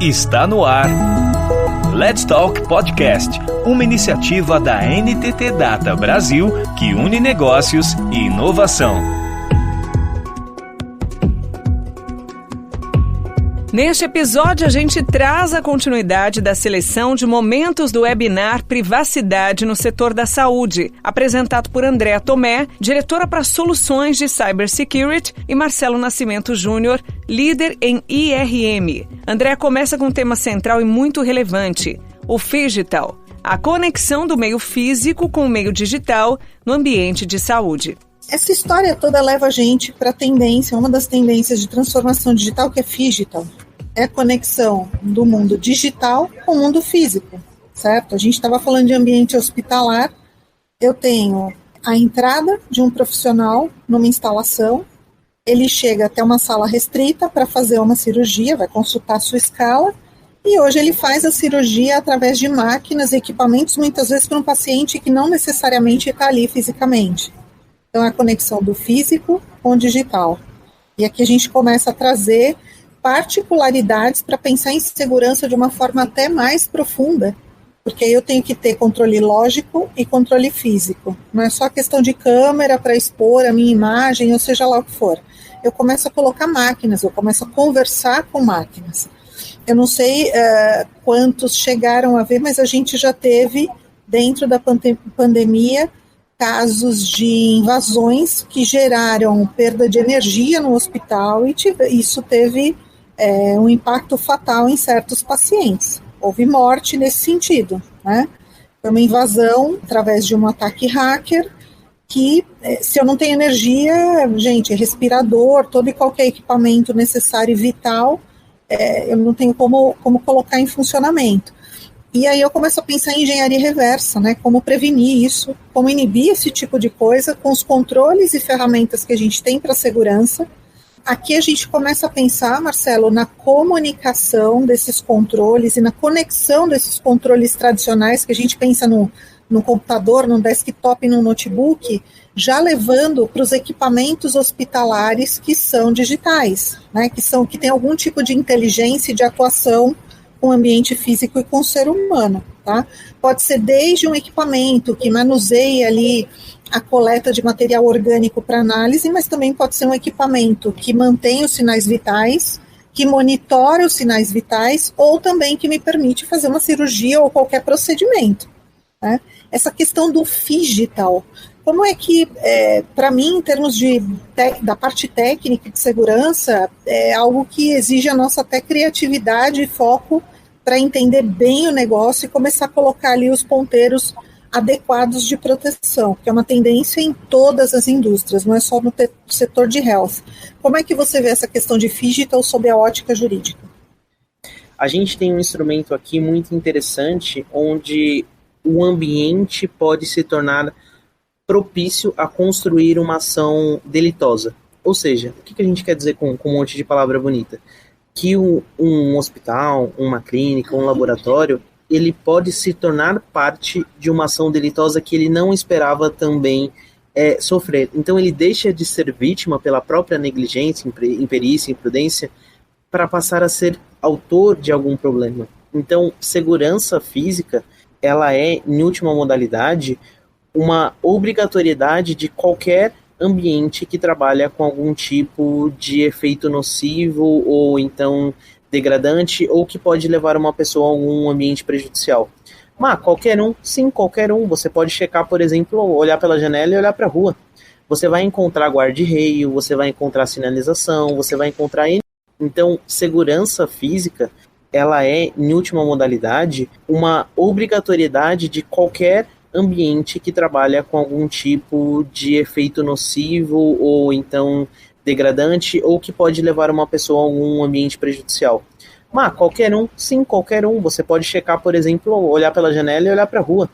Está no ar. Let's Talk Podcast, uma iniciativa da NTT Data Brasil que une negócios e inovação. Neste episódio, a gente traz a continuidade da seleção de momentos do webinar Privacidade no Setor da Saúde, apresentado por Andréa Tomé, diretora para Soluções de Cybersecurity, e Marcelo Nascimento Júnior, líder em IRM. Andréa começa com um tema central e muito relevante, o Phygital, a conexão do meio físico com o meio digital no ambiente de saúde. Essa história toda leva a gente para a tendência, uma das tendências de transformação digital, que é Phygital. É a conexão do mundo digital com o mundo físico, certo? A gente estava falando de ambiente hospitalar. Eu tenho a entrada de um profissional numa instalação, ele chega até uma sala restrita para fazer uma cirurgia, vai consultar a sua escala, e hoje ele faz a cirurgia através de máquinas e equipamentos, muitas vezes para um paciente que não necessariamente está ali fisicamente. Então, é a conexão do físico com o digital. E aqui a gente começa a trazer particularidades para pensar em segurança de uma forma até mais profunda, porque aí eu tenho que ter controle lógico e controle físico. Não é só questão de câmera para expor a minha imagem, ou seja lá o que for. Eu começo a colocar máquinas, eu começo a conversar com máquinas. Eu não sei quantos chegaram a ver, mas a gente já teve, dentro da pandemia, casos de invasões que geraram perda de energia no hospital e isso teve um impacto fatal em certos pacientes. Houve morte nesse sentido, né? Foi uma invasão através de um ataque hacker que, se eu não tenho energia, gente, respirador, todo e qualquer equipamento necessário e vital, eu não tenho como colocar em funcionamento. E aí eu começo a pensar em engenharia reversa, né? Como prevenir isso, como inibir esse tipo de coisa com os controles e ferramentas que a gente tem para segurança. Aqui a gente começa a pensar, Marcelo, na comunicação desses controles e na conexão desses controles tradicionais que a gente pensa no computador, no desktop, no notebook, já levando para os equipamentos hospitalares que são digitais, né? Que tem algum tipo de inteligência e de atuação com o ambiente físico e com o ser humano, tá? Pode ser desde um equipamento que manuseie ali a coleta de material orgânico para análise, mas também pode ser um equipamento que mantém os sinais vitais, que monitora os sinais vitais, ou também que me permite fazer uma cirurgia ou qualquer procedimento, né? Essa questão do Phygital, como é que, para mim, em termos da parte técnica de segurança, é algo que exige a nossa até criatividade e foco para entender bem o negócio e começar a colocar ali os ponteiros adequados de proteção, que é uma tendência em todas as indústrias, não é só no setor de health. Como é que você vê essa questão de Phygital sob a ótica jurídica? A gente tem um instrumento aqui muito interessante, onde o ambiente pode se tornar propício a construir uma ação delitosa. Ou seja, o que a gente quer dizer com um monte de palavra bonita? Que um hospital, uma clínica, um laboratório, ele pode se tornar parte de uma ação delitosa que ele não esperava também sofrer. Então ele deixa de ser vítima pela própria negligência, imperícia, imprudência, para passar a ser autor de algum problema. Então, segurança física, ela é, em última modalidade, uma obrigatoriedade de qualquer ambiente que trabalha com algum tipo de efeito nocivo ou então degradante ou que pode levar uma pessoa a algum ambiente prejudicial. Mas qualquer um? Sim, qualquer um. Você pode checar, por exemplo, olhar pela janela e olhar para a rua. Você vai encontrar guarda-reio, você vai encontrar sinalização, você vai encontrar... Então, segurança física, ela é, em última modalidade, uma obrigatoriedade de qualquer ambiente que trabalha com algum tipo de efeito nocivo ou então degradante ou que pode levar uma pessoa a algum ambiente prejudicial. Mas qualquer um? Sim, qualquer um. Você pode checar, por exemplo, olhar pela janela e olhar para a rua.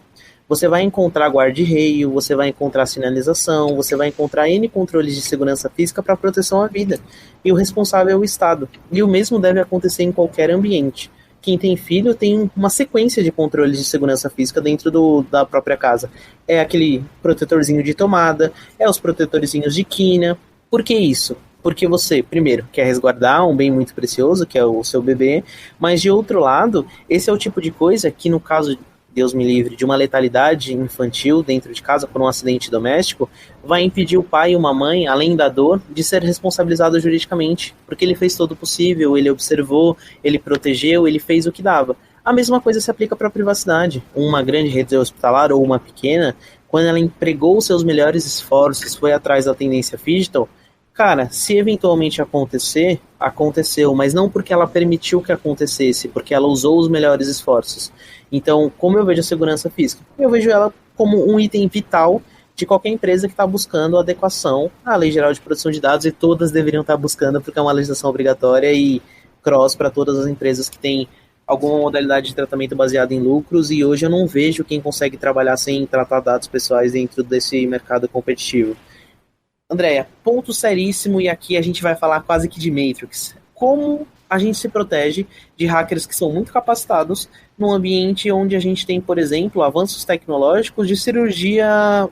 Você vai encontrar guarda-reio, você vai encontrar sinalização, você vai encontrar N controles de segurança física para proteção à vida. E o responsável é o Estado. E o mesmo deve acontecer em qualquer ambiente. Quem tem filho tem uma sequência de controles de segurança física dentro da própria casa. É aquele protetorzinho de tomada, é os protetorzinhos de quina. Por que isso? porque você, primeiro, quer resguardar um bem muito precioso, que é o seu bebê, mas de outro lado, esse é o tipo de coisa que, no caso, Deus me livre, de uma letalidade infantil dentro de casa por um acidente doméstico, vai impedir o pai e uma mãe, além da dor, de ser responsabilizado juridicamente, porque ele fez todo o possível, ele observou, ele protegeu, ele fez o que dava. A mesma coisa se aplica para a privacidade. Uma grande rede hospitalar ou uma pequena, quando ela empregou seus melhores esforços, foi atrás da tendência digital, cara, se eventualmente acontecer, aconteceu, mas não porque ela permitiu que acontecesse, porque ela usou os melhores esforços. Então, como eu vejo a segurança física? Eu vejo ela como um item vital de qualquer empresa que está buscando adequação à Lei Geral de Proteção de Dados, e todas deveriam estar buscando, porque é uma legislação obrigatória e cross para todas as empresas que têm alguma modalidade de tratamento baseada em lucros, e hoje eu não vejo quem consegue trabalhar sem tratar dados pessoais dentro desse mercado competitivo. Andréia, ponto seríssimo, e aqui a gente vai falar quase que de Matrix. Como a gente se protege de hackers que são muito capacitados num ambiente onde a gente tem, por exemplo, avanços tecnológicos de cirurgia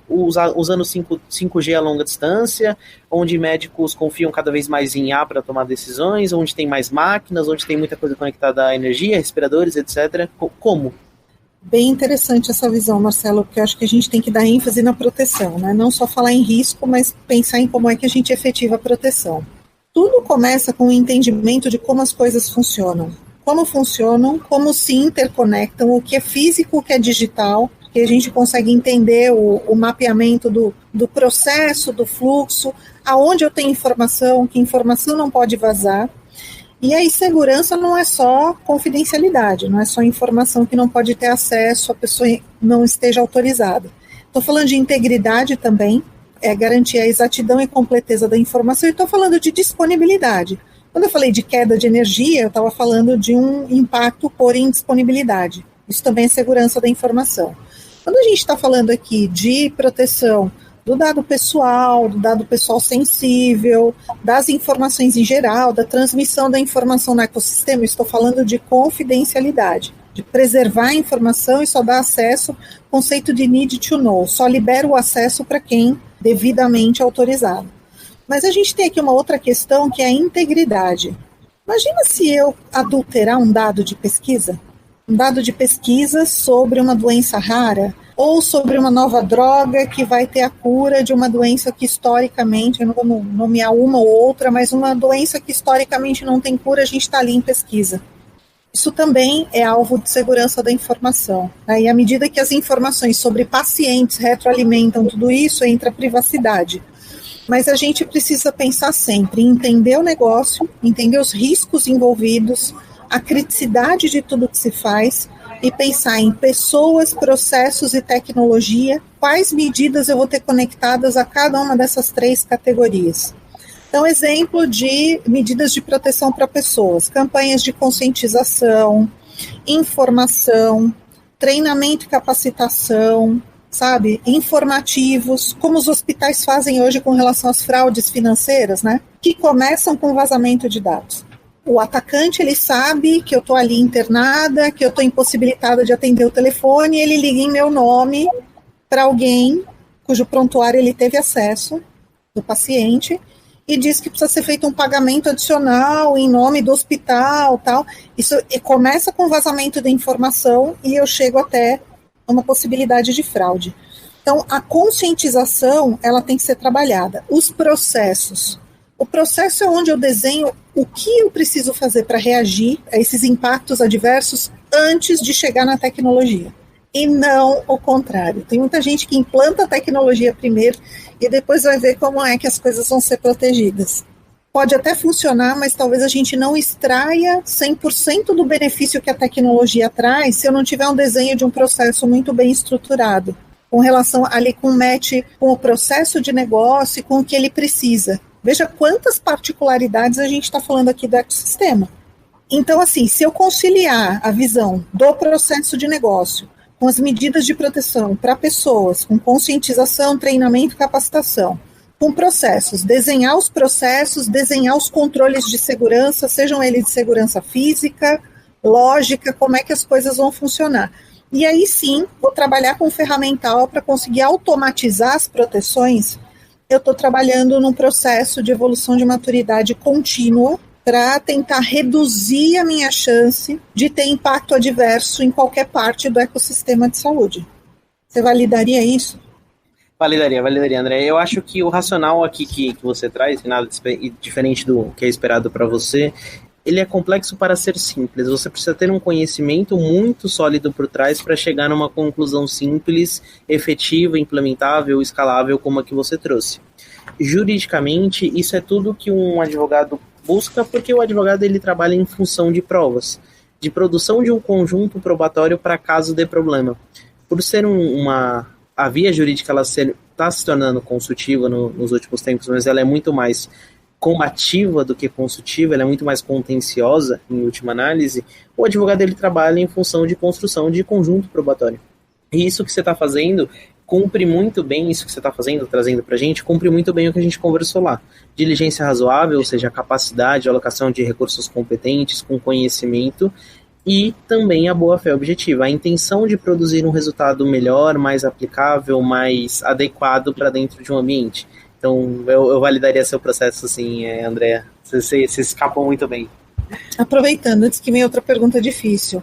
usando 5G a longa distância, onde médicos confiam cada vez mais em IA para tomar decisões, onde tem mais máquinas, onde tem muita coisa conectada à energia, respiradores, etc. Como? Bem interessante essa visão, Marcelo, porque eu acho que a gente tem que dar ênfase na proteção, né? Não só falar em risco, mas pensar em como é que a gente efetiva a proteção. Tudo começa com o entendimento de como as coisas funcionam. Como funcionam, como se interconectam, o que é físico, o que é digital, que a gente consegue entender o mapeamento do processo, do fluxo, aonde eu tenho informação, que informação não pode vazar. E aí segurança não é só confidencialidade, não é só informação que não pode ter acesso, a pessoa não esteja autorizada. Estou falando de integridade também, garantir a exatidão e completeza da informação, e estou falando de disponibilidade. Quando eu falei de queda de energia, eu estava falando de um impacto por indisponibilidade. Isso também é segurança da informação. Quando a gente está falando aqui de proteção do dado pessoal sensível, das informações em geral, da transmissão da informação no ecossistema, estou falando de confidencialidade, de preservar a informação e só dar acesso, conceito de need to know, só libera o acesso para quem devidamente autorizado. Mas a gente tem aqui uma outra questão, que é a integridade. Imagina se eu adulterar um dado de pesquisa sobre uma doença rara, ou sobre uma nova droga que vai ter a cura de uma doença que historicamente, eu não vou nomear uma ou outra, mas uma doença que historicamente não tem cura, a gente está ali em pesquisa. Isso também é alvo de segurança da informação. E à medida que as informações sobre pacientes retroalimentam tudo isso, entra a privacidade. Mas a gente precisa pensar sempre em entender o negócio, entender os riscos envolvidos, a criticidade de tudo que se faz, e pensar em pessoas, processos e tecnologia, quais medidas eu vou ter conectadas a cada uma dessas 3 categorias. Então, exemplo de medidas de proteção para pessoas, campanhas de conscientização, informação, treinamento e capacitação, informativos, como os hospitais fazem hoje com relação às fraudes financeiras, né, que começam com vazamento de dados. O atacante, ele sabe que eu estou ali internada, que eu estou impossibilitada de atender o telefone, ele liga em meu nome para alguém cujo prontuário ele teve acesso, do paciente, e diz que precisa ser feito um pagamento adicional em nome do hospital, tal. Isso começa com vazamento da informação e eu chego até uma possibilidade de fraude. Então, a conscientização, ela tem que ser trabalhada. Os processos. O processo é onde eu desenho o que eu preciso fazer para reagir a esses impactos adversos antes de chegar na tecnologia. E não o contrário. Tem muita gente que implanta a tecnologia primeiro e depois vai ver como é que as coisas vão ser protegidas. Pode até funcionar, mas talvez a gente não extraia 100% do benefício que a tecnologia traz se eu não tiver um desenho de um processo muito bem estruturado, com relação ali com o match, com o processo de negócio e com o que ele precisa. Veja quantas particularidades a gente está falando aqui do ecossistema. Então, assim, se eu conciliar a visão do processo de negócio com as medidas de proteção para pessoas, com conscientização, treinamento e capacitação, com processos, desenhar os controles de segurança, sejam eles de segurança física, lógica, como é que as coisas vão funcionar. E aí sim, vou trabalhar com ferramental para conseguir automatizar as proteções eu estou trabalhando num processo de evolução de maturidade contínua para tentar reduzir a minha chance de ter impacto adverso em qualquer parte do ecossistema de saúde. Você validaria isso? Validaria, André. Eu acho que o racional aqui que você traz, nada diferente do que é esperado para você, ele é complexo para ser simples. Você precisa ter um conhecimento muito sólido por trás para chegar numa conclusão simples, efetiva, implementável, escalável, como a que você trouxe. Juridicamente, isso é tudo que um advogado busca, porque o advogado ele trabalha em função de provas, de produção de um conjunto probatório para caso dê problema. Por ser a via jurídica ela está se tornando consultiva nos últimos tempos, mas ela é muito mais combativa do que consultiva, ela é muito mais contenciosa em última análise. O advogado ele trabalha em função de construção de conjunto probatório. E isso que você está fazendo cumpre muito bem, isso que você está fazendo, trazendo para a gente, cumpre muito bem o que a gente conversou lá. Diligência razoável, ou seja, a capacidade, a alocação de recursos competentes, com conhecimento, e também a boa-fé objetiva, a intenção de produzir um resultado melhor, mais aplicável, mais adequado para dentro de um ambiente. Então, eu validaria seu processo, assim, Andréa. Você escapou muito bem. Aproveitando, antes que venha outra pergunta difícil.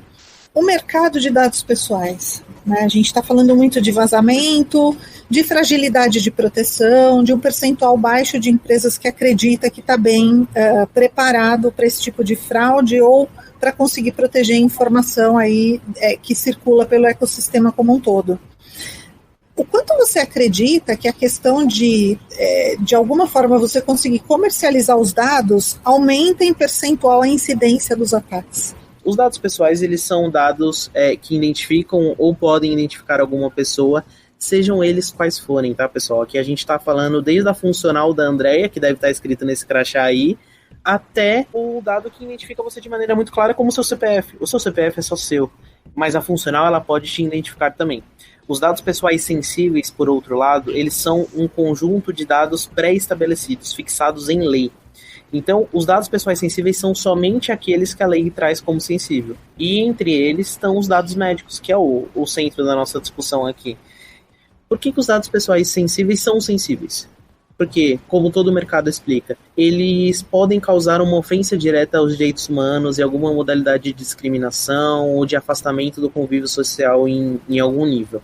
O mercado de dados pessoais, né? A gente está falando muito de vazamento, de fragilidade de proteção, de um percentual baixo de empresas que acredita que está bem preparado para esse tipo de fraude ou para conseguir proteger a informação aí que circula pelo ecossistema como um todo. O quanto você acredita que a questão de alguma forma, você conseguir comercializar os dados aumenta em percentual a incidência dos ataques? Os dados pessoais, eles são dados que identificam ou podem identificar alguma pessoa, sejam eles quais forem, tá, pessoal? Aqui a gente está falando desde a funcional da Andréa, que deve estar escrito nesse crachá aí, até o dado que identifica você de maneira muito clara como o seu CPF. O seu CPF é só seu, mas a funcional ela pode te identificar também. Os dados pessoais sensíveis, por outro lado, eles são um conjunto de dados pré-estabelecidos, fixados em lei. Então, os dados pessoais sensíveis são somente aqueles que a lei traz como sensível. E entre eles estão os dados médicos, que é o centro da nossa discussão aqui. Por que os dados pessoais sensíveis são sensíveis? Porque, como todo mercado explica, eles podem causar uma ofensa direta aos direitos humanos e alguma modalidade de discriminação ou de afastamento do convívio social em algum nível.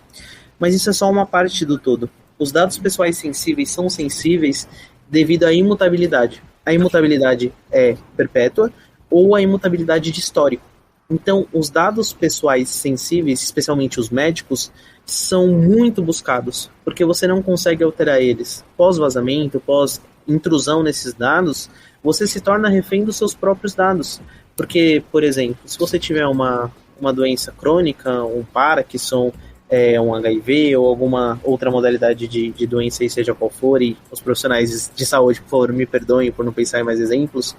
Mas isso é só uma parte do todo. Os dados pessoais sensíveis são sensíveis devido à imutabilidade. A imutabilidade é perpétua ou a imutabilidade de histórico. Então, os dados pessoais sensíveis, especialmente os médicos, são muito buscados, porque você não consegue alterar eles. Pós-vazamento, pós-intrusão nesses dados, você se torna refém dos seus próprios dados. Porque, por exemplo, se você tiver uma doença crônica, um Parkinson, um HIV ou alguma outra modalidade de doença, aí, seja qual for, e os profissionais de saúde, por favor, me perdoem por não pensar em mais exemplos,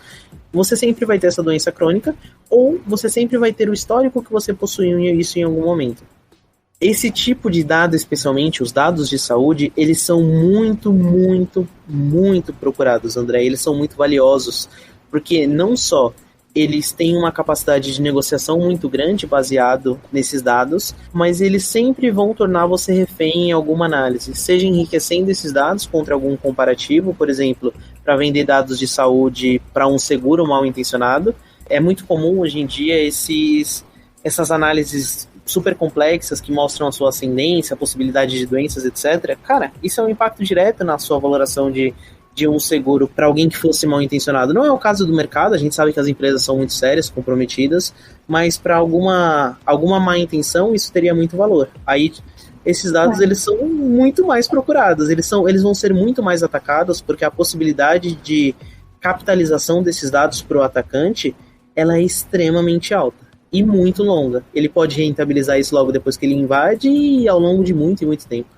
você sempre vai ter essa doença crônica ou você sempre vai ter o histórico que você possuiu isso em algum momento. Esse tipo de dado, especialmente os dados de saúde, eles são muito, muito, muito procurados, André. Eles são muito valiosos, porque não só eles têm uma capacidade de negociação muito grande baseado nesses dados, mas eles sempre vão tornar você refém em alguma análise, seja enriquecendo esses dados contra algum comparativo, por exemplo, para vender dados de saúde para um seguro mal intencionado. É muito comum hoje em dia essas análises super complexas que mostram a sua ascendência, a possibilidade de doenças, etc. Cara, isso é um impacto direto na sua valoração de um seguro para alguém que fosse mal intencionado. Não é o caso do mercado, a gente sabe que as empresas são muito sérias, comprometidas, mas para alguma má intenção isso teria muito valor. Aí esses dados eles são muito mais procurados, eles vão ser muito mais atacados, porque a possibilidade de capitalização desses dados para o atacante ela é extremamente alta e muito longa. Ele pode rentabilizar isso logo depois que ele invade e ao longo de muito e muito tempo.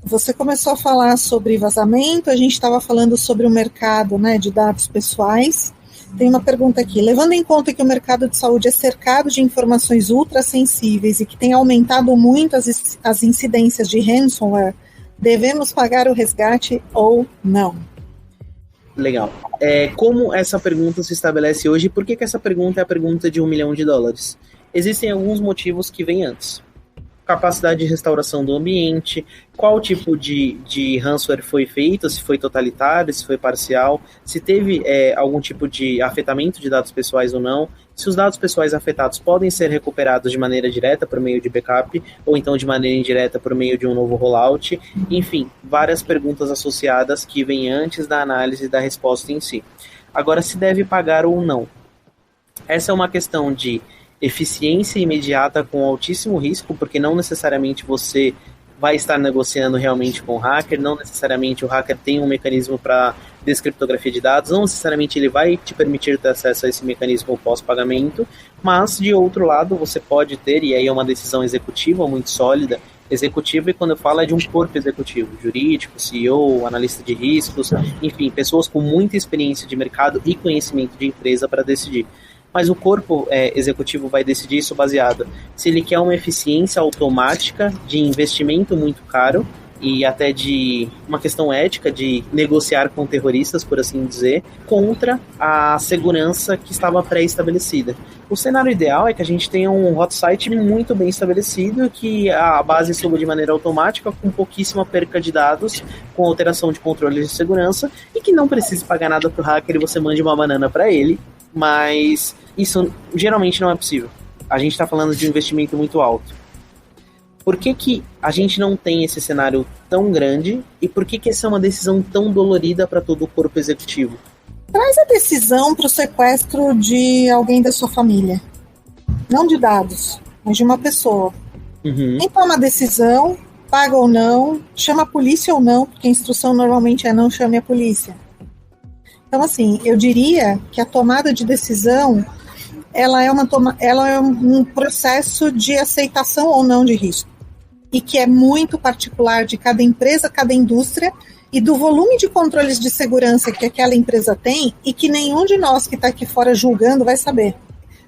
Você começou a falar sobre vazamento, a gente estava falando sobre o mercado, né, de dados pessoais. Tem uma pergunta aqui. Levando em conta que o mercado de saúde é cercado de informações ultrassensíveis e que tem aumentado muito as incidências de ransomware, devemos pagar o resgate ou não? Legal. Como essa pergunta se estabelece hoje e por que essa pergunta é a pergunta de $1 milhão? Existem alguns motivos que vêm antes. capacidade de restauração do ambiente, qual tipo de ransomware foi feito, se foi totalitário, se foi parcial, se teve algum tipo de afetamento de dados pessoais ou não, se os dados pessoais afetados podem ser recuperados de maneira direta por meio de backup, ou então de maneira indireta por meio de um novo rollout, enfim, várias perguntas associadas que vêm antes da análise da resposta em si. Agora, se deve pagar ou não. Essa é uma questão de eficiência imediata com altíssimo risco, porque não necessariamente você vai estar negociando realmente com o hacker, não necessariamente o hacker tem um mecanismo para descriptografia de dados, não necessariamente ele vai te permitir ter acesso a esse mecanismo pós-pagamento, mas, de outro lado, você pode ter, e aí é uma decisão executiva muito sólida, executiva, e quando eu falo é de um corpo executivo, jurídico, CEO, analista de riscos, enfim, pessoas com muita experiência de mercado e conhecimento de empresa para decidir. Mas o corpo executivo vai decidir isso baseado se ele quer uma eficiência automática de investimento muito caro e até de uma questão ética de negociar com terroristas, por assim dizer, contra a segurança que estava pré-estabelecida. O cenário ideal é que a gente tenha um hot site muito bem estabelecido, que a base suba de maneira automática, com pouquíssima perca de dados, com alteração de controles de segurança, e que não precise pagar nada para o hacker e você mande uma banana para ele, mas isso geralmente não é possível. A gente está falando de um investimento muito alto. Por que a gente não tem esse cenário tão grande e por que essa é uma decisão tão dolorida para todo o corpo executivo? Traz a decisão para o sequestro de alguém da sua família. Não de dados, mas de uma pessoa. Quem toma a decisão, paga ou não, chama a polícia ou não, porque a instrução normalmente é não chame a polícia. Então, assim, eu diria que a tomada de decisão, ela é um processo de aceitação ou não de risco. E que é muito particular de cada empresa, cada indústria, e do volume de controles de segurança que aquela empresa tem, e que nenhum de nós que está aqui fora julgando vai saber.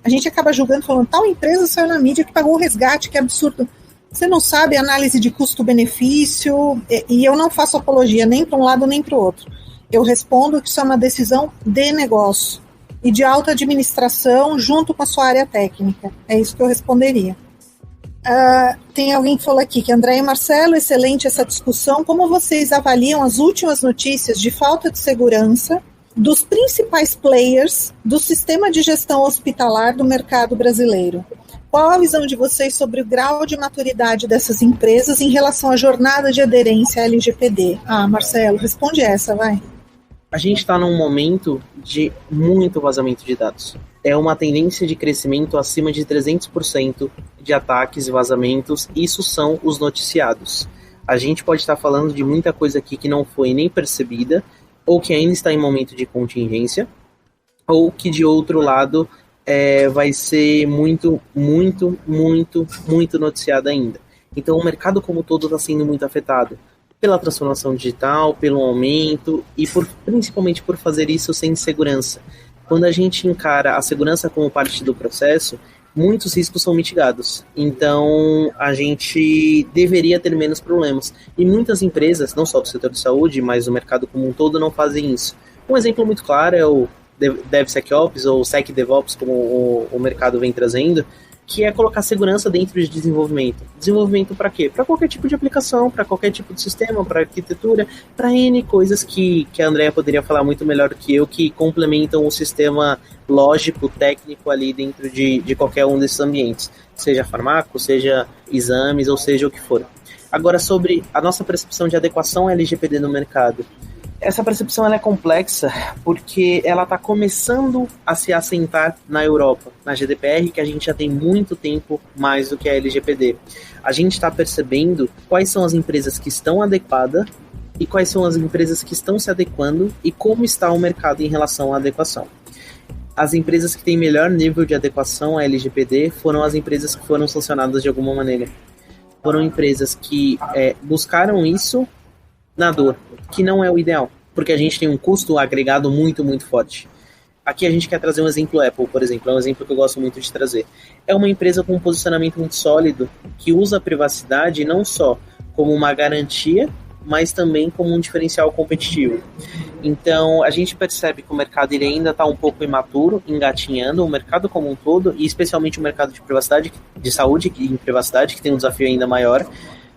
A gente acaba julgando, falando, tal empresa saiu na mídia que pagou o resgate, que absurdo. Você não sabe a análise de custo-benefício, e eu não faço apologia nem para um lado nem para o outro. Eu respondo que isso é uma decisão de negócio e de alta administração junto com a sua área técnica. É isso que eu responderia. Tem alguém que falou aqui que André e Marcelo, excelente essa discussão. Como vocês avaliam as últimas notícias de falta de segurança dos principais players do sistema de gestão hospitalar do mercado brasileiro? Qual a visão de vocês sobre o grau de maturidade dessas empresas em relação à jornada de aderência à LGPD? Marcelo, responde essa, vai. A gente está num momento de muito vazamento de dados. É uma tendência de crescimento acima de 300% de ataques e vazamentos. Isso são os noticiados. A gente pode estar falando de muita coisa aqui que não foi nem percebida, ou que ainda está em momento de contingência, ou que, de outro lado, vai ser muito, muito, muito, muito noticiada ainda. Então, o mercado como todo está sendo muito afetado pela transformação digital, pelo aumento e principalmente por fazer isso sem segurança. Quando a gente encara a segurança como parte do processo, muitos riscos são mitigados. Então, a gente deveria ter menos problemas. E muitas empresas, não só do setor de saúde, mas do mercado como um todo, não fazem isso. Um exemplo muito claro é o DevSecOps ou SecDevOps, como o mercado vem trazendo, que é colocar segurança dentro de desenvolvimento. Desenvolvimento para quê? Para qualquer tipo de aplicação, para qualquer tipo de sistema, para arquitetura, para N coisas que a Andrea poderia falar muito melhor do que eu, que complementam o sistema lógico, técnico ali dentro de qualquer um desses ambientes. Seja farmaco, seja exames, ou seja o que for. Agora, sobre a nossa percepção de adequação LGPD no mercado. Essa percepção ela é complexa porque ela está começando a se assentar na Europa, na GDPR, que a gente já tem muito tempo mais do que a LGPD. A gente está percebendo quais são as empresas que estão adequadas e quais são as empresas que estão se adequando e como está o mercado em relação à adequação. As empresas que têm melhor nível de adequação à LGPD foram as empresas que foram sancionadas de alguma maneira. Foram empresas que buscaram isso na dor, que não é o ideal, porque a gente tem um custo agregado muito, muito forte. Aqui a gente quer trazer um exemplo Apple, por exemplo, é um exemplo que eu gosto muito de trazer. É uma empresa com um posicionamento muito sólido, que usa a privacidade não só como uma garantia mas também como um diferencial competitivo. Então, a gente percebe que o mercado ele ainda está um pouco imaturo, engatinhando, o mercado como um todo, e especialmente o mercado de privacidade, de saúde e privacidade, que tem um desafio ainda maior,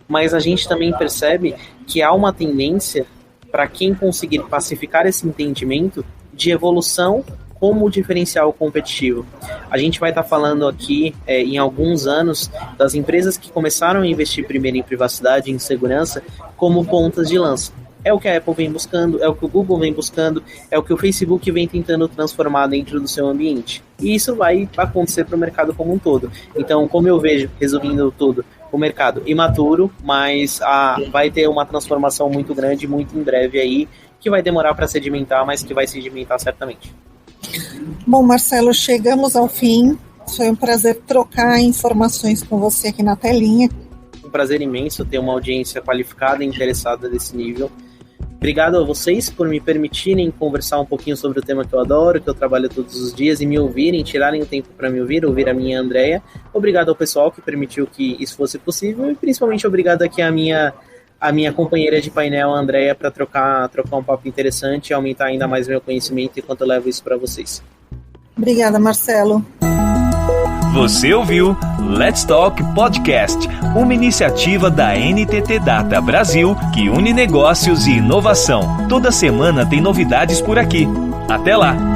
mas a gente também percebe que há uma tendência para quem conseguir pacificar esse entendimento de evolução como diferencial competitivo. A gente vai estar falando aqui, em alguns anos, das empresas que começaram a investir primeiro em privacidade e em segurança como pontas de lança. É o que a Apple vem buscando, é o que o Google vem buscando, é o que o Facebook vem tentando transformar dentro do seu ambiente. E isso vai acontecer para o mercado como um todo. Então, como eu vejo, resumindo tudo, o mercado imaturo, mas vai ter uma transformação muito grande, muito em breve aí, que vai demorar para sedimentar, mas que vai sedimentar certamente. Bom, Marcelo, chegamos ao fim. Foi um prazer trocar informações com você aqui na telinha. Um prazer imenso ter uma audiência qualificada e interessada desse nível. Obrigado a vocês por me permitirem conversar um pouquinho sobre o tema que eu adoro, que eu trabalho todos os dias, e me ouvirem, tirarem o tempo para me ouvir a minha Andrea. Obrigado ao pessoal que permitiu que isso fosse possível, e principalmente obrigado aqui à minha companheira de painel, a Andrea, para trocar um papo interessante e aumentar ainda mais meu conhecimento enquanto eu levo isso para vocês. Obrigada, Marcelo. Você ouviu Let's Talk Podcast, uma iniciativa da NTT Data Brasil que une negócios e inovação. Toda semana tem novidades por aqui. Até lá!